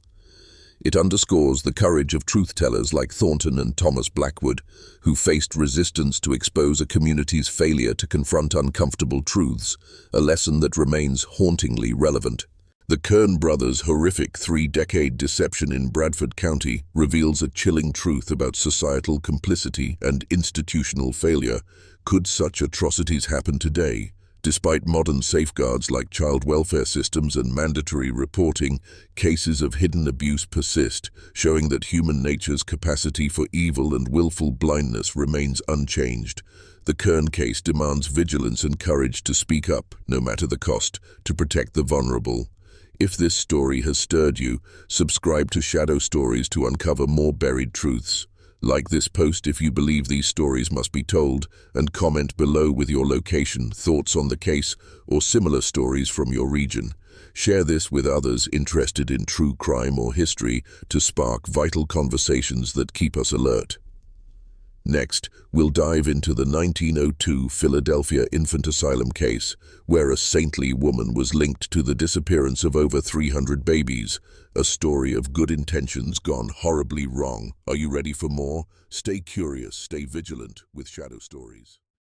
It underscores the courage of truth-tellers like Thornton and Thomas Blackwood, who faced resistance to expose a community's failure to confront uncomfortable truths, a lesson that remains hauntingly relevant. The Kern brothers' horrific 3-decade deception in Bradford County reveals a chilling truth about societal complicity and institutional failure. Could such atrocities happen today? Despite modern safeguards like child welfare systems and mandatory reporting, cases of hidden abuse persist, showing that human nature's capacity for evil and willful blindness remains unchanged. The Kern case demands vigilance and courage to speak up, no matter the cost, to protect the vulnerable. If this story has stirred you, subscribe to Shadow Stories to uncover more buried truths. Like this post if you believe these stories must be told, and comment below with your location, thoughts on the case, or similar stories from your region. Share this with others interested in true crime or history to spark vital conversations that keep us alert. Next, we'll dive into the 1902 Philadelphia infant asylum case, where a saintly woman was linked to the disappearance of over 300 babies, a story of good intentions gone horribly wrong. Are you ready for more? Stay curious, stay vigilant with Shadow Stories.